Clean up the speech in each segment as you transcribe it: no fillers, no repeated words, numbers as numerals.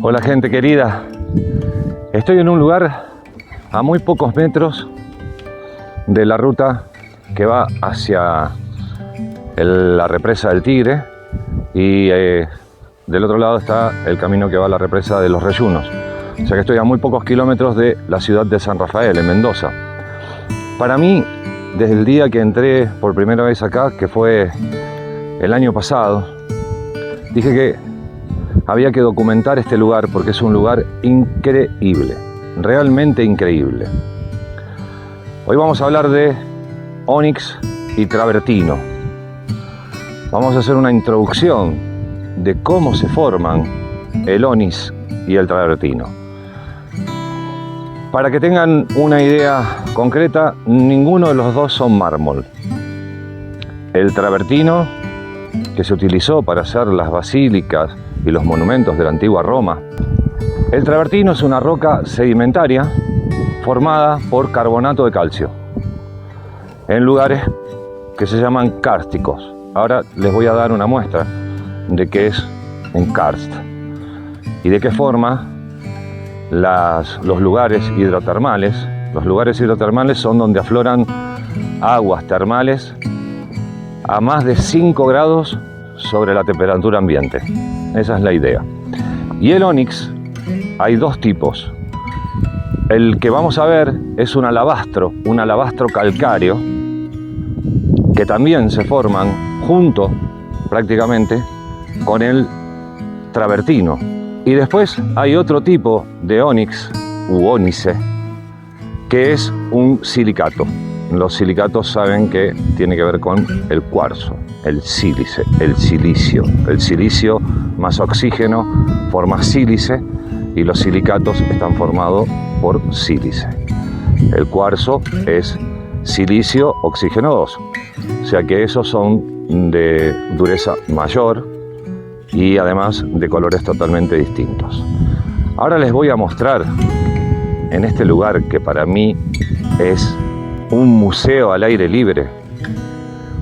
Hola gente querida, estoy en un lugar a muy pocos metros de la ruta que va hacia la represa del Tigre y del otro lado está el camino que va a la represa de los Reyunos. O sea que estoy a muy pocos kilómetros de la ciudad de San Rafael, en Mendoza. Para mí, desde el día que entré por primera vez acá, que fue el año pasado, dije que había que documentar este lugar porque es un lugar increíble, realmente increíble. Hoy vamos a hablar de ónix y travertino. Vamos a hacer una introducción de cómo se forman el ónix y el travertino. Para que tengan una idea concreta, ninguno de los dos son mármol. El travertino, que se utilizó para hacer las basílicas y los monumentos de la antigua Roma. El travertino es una roca sedimentaria formada por carbonato de calcio en lugares que se llaman kársticos. Ahora les voy a dar una muestra de qué es un karst y de qué forma los lugares hidrotermales. Los lugares hidrotermales son donde afloran aguas termales a más de 5 grados sobre la temperatura ambiente. Esa es la idea. Y el ónix, hay dos tipos. El que vamos a ver es un alabastro calcáreo, que también se forman junto prácticamente con el travertino. Y después hay otro tipo de ónix u ónice, que es un silicato. Los silicatos saben que tiene que ver con el cuarzo, el sílice, el silicio. El silicio más oxígeno forma sílice y los silicatos están formados por sílice. El cuarzo es silicio oxígeno 2, o sea que esos son de dureza mayor y además de colores totalmente distintos. Ahora les voy a mostrar en este lugar que para mí es un museo al aire libre,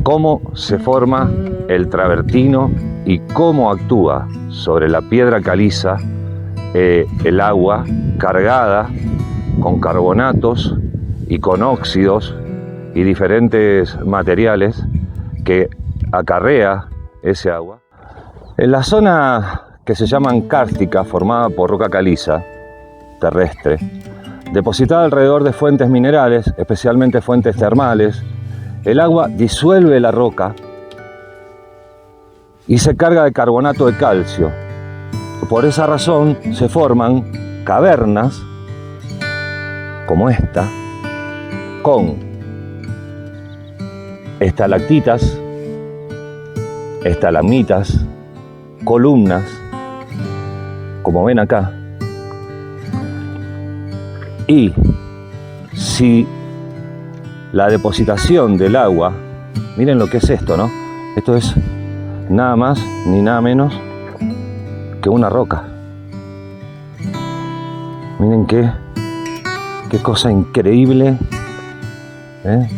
cómo se forma el travertino y cómo actúa sobre la piedra caliza el agua cargada con carbonatos y con óxidos y diferentes materiales que acarrea ese agua. En la zona que se llama kárstica, formada por roca caliza terrestre, depositada alrededor de fuentes minerales, especialmente fuentes termales, el agua disuelve la roca y se carga de carbonato de calcio. Por esa razón se forman cavernas como esta, con estalactitas, estalagmitas, columnas, como ven acá. Y si la depositación del agua, miren lo que es esto, ¿no? Esto es nada más ni nada menos que una roca. Miren qué cosa increíble, ¿eh?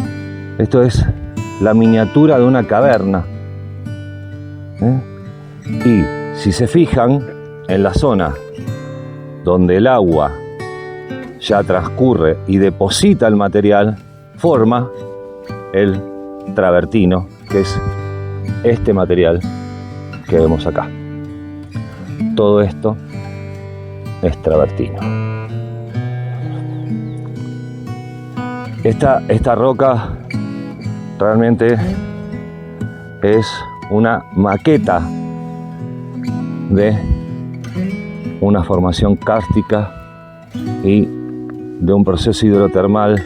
Esto es la miniatura de una caverna, ¿eh? Y si se fijan en la zona donde el agua ya transcurre y deposita el material, forma el travertino, que es este material que vemos acá. Todo esto es travertino. Esta roca realmente es una maqueta de una formación kárstica y de un proceso hidrotermal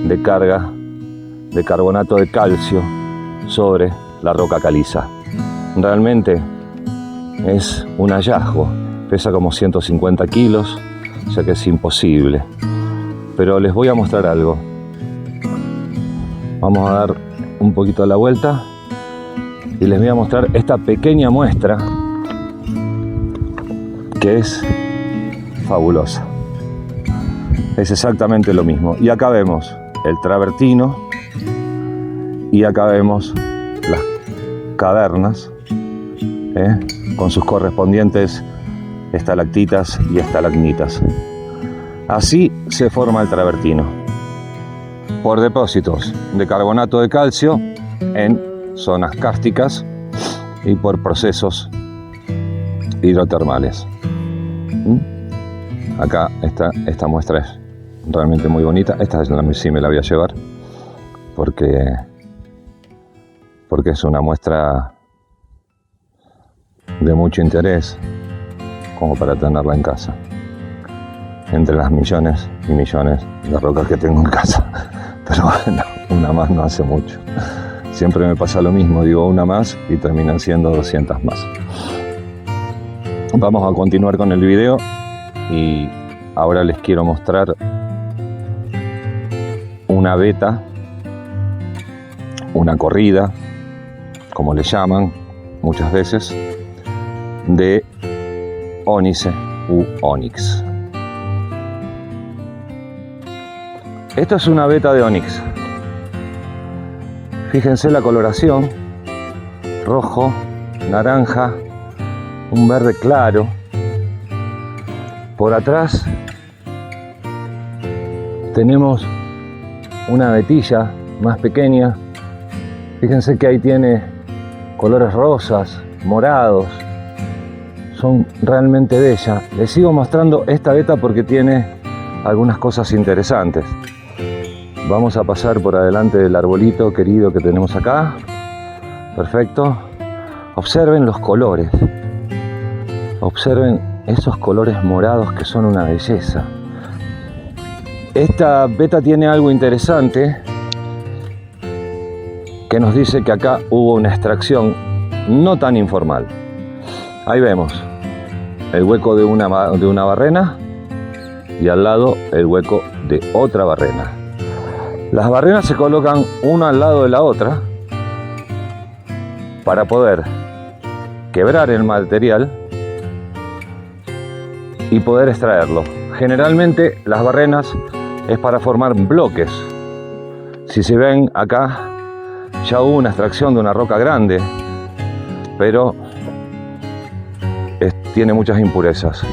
de carga de carbonato de calcio sobre la roca caliza. Realmente es un hallazgo, pesa como 150 kilos, o sea que es imposible. Pero les voy a mostrar algo. Vamos a dar un poquito la vuelta y les voy a mostrar esta pequeña muestra que es fabulosa. Es exactamente lo mismo. Y acá vemos el travertino y acá vemos las cavernas, con sus correspondientes estalactitas y estalagmitas. Así se forma el travertino, por depósitos de carbonato de calcio en zonas kársticas y por procesos hidrotermales. Acá esta muestra es realmente muy bonita. Esta sí me la voy a llevar porque es una muestra de mucho interés como para tenerla en casa, entre las millones y millones de rocas que tengo en casa. Pero bueno, una más no hace mucho. Siempre me pasa lo mismo, digo una más y terminan siendo 200 más. Vamos a continuar con el video y ahora les quiero mostrar una veta, una corrida, como le llaman muchas veces, de ónice u onix. Esto es una veta de onix. Fíjense la coloración: rojo, naranja, un verde claro. Por atrás tenemos una vetilla más pequeña. Fíjense que ahí tiene colores rosas, morados. Son realmente bellas. Les sigo mostrando esta veta porque tiene algunas cosas interesantes. Vamos a pasar por adelante del arbolito querido que tenemos acá. Perfecto. Observen los colores. Observen esos colores morados que son una belleza. Esta veta tiene algo interesante que nos dice que acá hubo una extracción no tan informal. Ahí vemos el hueco de una barrena y al lado el hueco de otra barrena. Las barrenas se colocan una al lado de la otra para poder quebrar el material y poder extraerlo. Generalmente las barrenas es para formar bloques. Si se ven acá, ya hubo una extracción de una roca grande, pero tiene muchas impurezas.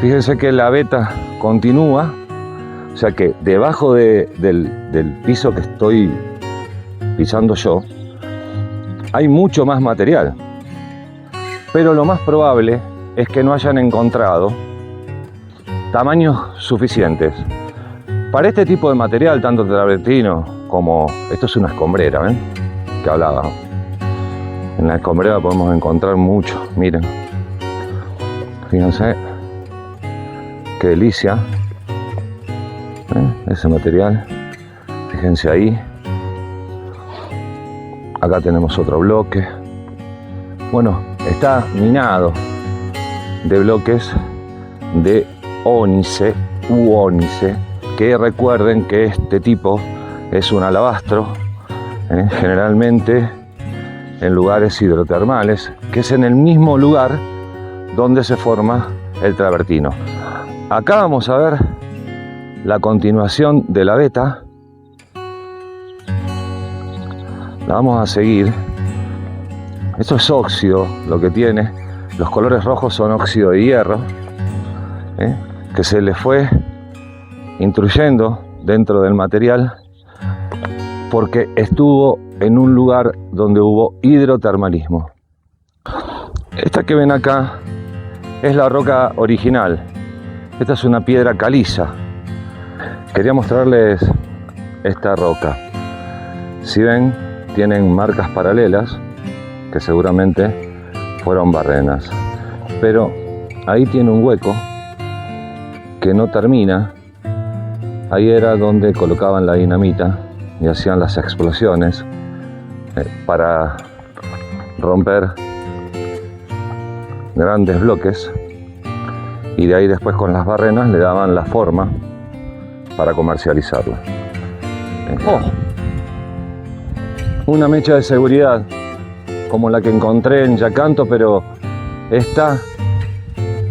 Fíjense que la veta continúa, o sea que debajo del piso que estoy pisando yo, hay mucho más material. Pero lo más probable es que no hayan encontrado tamaños suficientes. Para este tipo de material, tanto travertino como... Esto es una escombrera, ¿ven? Que hablaba. En la escombrera podemos encontrar mucho, miren. Fíjense. Qué delicia. Ese material. Fíjense ahí. Acá tenemos otro bloque. Bueno, está minado de bloques de ónice u ónice, que recuerden que este tipo es un alabastro, generalmente en lugares hidrotermales, que es en el mismo lugar donde se forma el travertino. Acá vamos a ver la continuación de la veta. La vamos a seguir. Esto es óxido, lo que tiene. Los colores rojos son óxido de hierro, que se le fue intruyendo dentro del material porque estuvo en un lugar donde hubo hidrotermalismo. Esta que ven acá es la roca original. Esta es una piedra caliza. Quería mostrarles esta roca. Si ven, tienen marcas paralelas que seguramente fueron barrenas, pero ahí tiene un hueco que no termina. Ahí era donde colocaban la dinamita y hacían las explosiones para romper grandes bloques, y de ahí después con las barrenas le daban la forma para comercializarla. Una mecha de seguridad como la que encontré en Yacanto, pero esta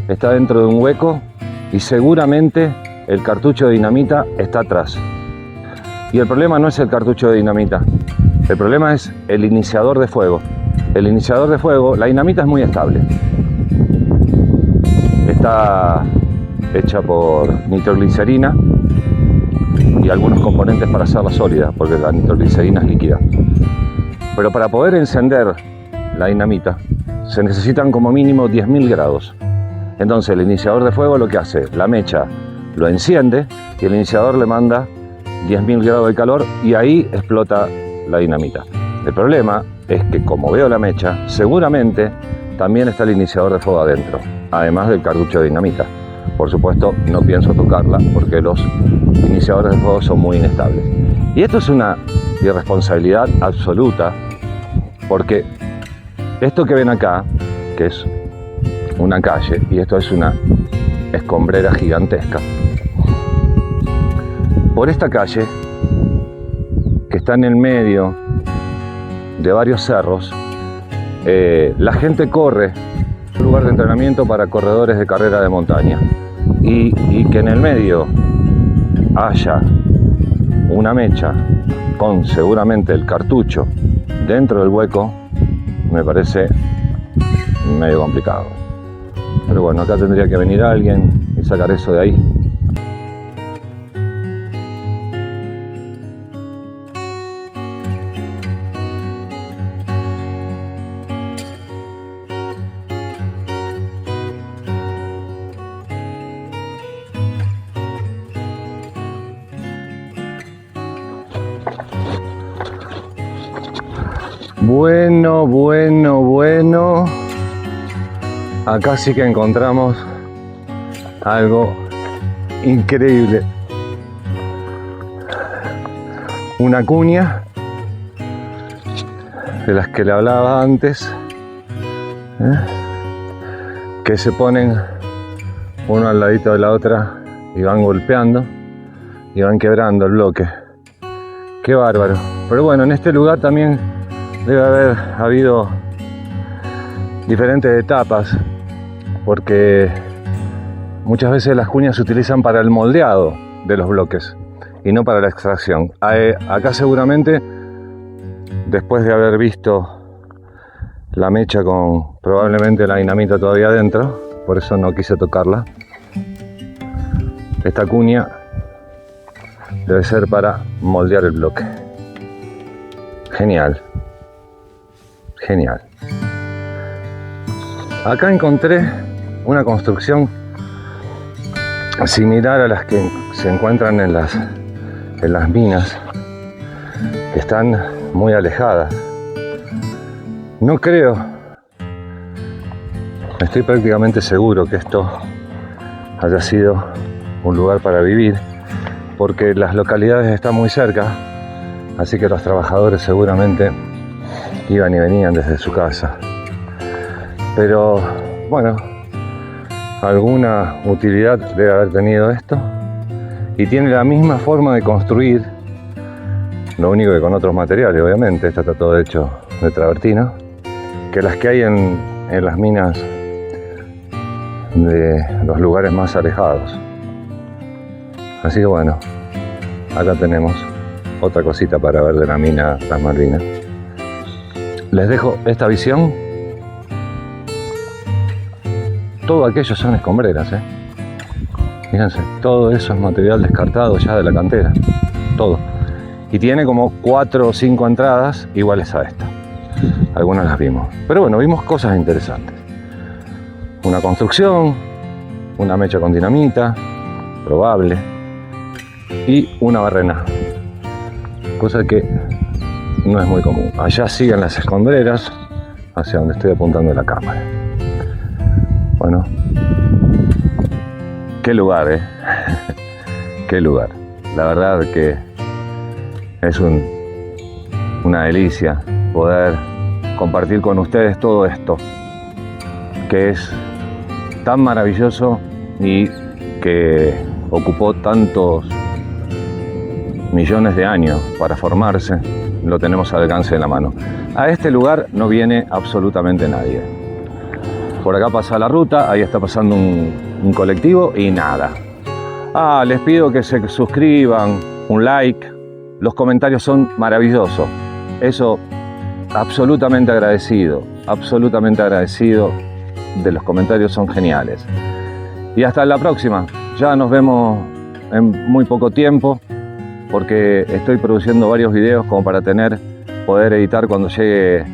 está dentro de un hueco y seguramente el cartucho de dinamita está atrás. Y el problema no es el cartucho de dinamita, el problema es el iniciador de fuego. El iniciador de fuego, la dinamita es muy estable. está hecha por nitroglicerina y algunos componentes para hacerla sólida, porque la nitroglicerina es líquida. Pero para poder encender la dinamita se necesitan como mínimo 10.000 grados. Entonces el iniciador de fuego lo que hace, la mecha lo enciende y el iniciador le manda 10.000 grados de calor y ahí explota la dinamita. El problema es que, como veo la mecha, seguramente también está el iniciador de fuego adentro, además del cartucho de dinamita. Por supuesto, no pienso tocarla porque los iniciadores de fuego son muy inestables. Y esto es una irresponsabilidad absoluta, porque esto que ven acá, que es una calle, y esto es una escombrera gigantesca, por esta calle, que está en el medio de varios cerros, la gente corre, un lugar de entrenamiento para corredores de carrera de montaña, y que en el medio haya una mecha con seguramente el cartucho dentro del hueco, me parece medio complicado. Pero bueno, acá tendría que venir alguien y sacar eso de ahí. Bueno. Acá sí que encontramos algo increíble. Una cuña de las que le hablaba antes, que se ponen uno al ladito de la otra y van golpeando y van quebrando el bloque. Qué bárbaro. Pero bueno, en este lugar también debe haber habido diferentes etapas, porque muchas veces las cuñas se utilizan para el moldeado de los bloques y no para la extracción. Acá seguramente, después de haber visto la mecha con probablemente la dinamita todavía adentro, por eso no quise tocarla, esta cuña debe ser para moldear el bloque. Genial. Acá encontré una construcción similar a las que se encuentran en las minas, que están muy alejadas. No creo, estoy prácticamente seguro que esto haya sido un lugar para vivir, porque las localidades están muy cerca, así que los trabajadores seguramente iban y venían desde su casa. Pero bueno, alguna utilidad debe haber tenido esto, y tiene la misma forma de construir, lo único que con otros materiales, obviamente. Esto está todo hecho de travertino, que las que hay en las minas de los lugares más alejados. Así que bueno, acá tenemos otra cosita para ver de la mina Las Malvinas. Les dejo esta visión. Todo aquello son escombreras, Fíjense, todo eso es material descartado ya de la cantera, todo. Y tiene como 4 o 5 entradas iguales a esta. Algunas las vimos. Pero bueno, vimos cosas interesantes. Una construcción, una mecha con dinamita, probable, y una barrena. Cosa que no es muy común. Allá siguen las escombreras, hacia donde estoy apuntando la cámara. Bueno, qué lugar, qué lugar. La verdad que es una delicia poder compartir con ustedes todo esto, que es tan maravilloso y que ocupó tantos millones de años para formarse. Lo tenemos al alcance de la mano. A este lugar no viene absolutamente nadie. Por acá pasa la ruta, ahí está pasando un colectivo y nada. Les pido que se suscriban, un like, los comentarios son maravillosos. Eso, absolutamente agradecido de los comentarios, son geniales. Y hasta la próxima. Ya nos vemos en muy poco tiempo, porque estoy produciendo varios videos como para poder editar cuando llegue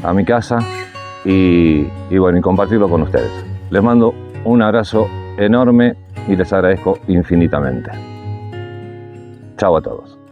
a mi casa y bueno, y compartirlo con ustedes. Les mando un abrazo enorme y les agradezco infinitamente. Chao a todos.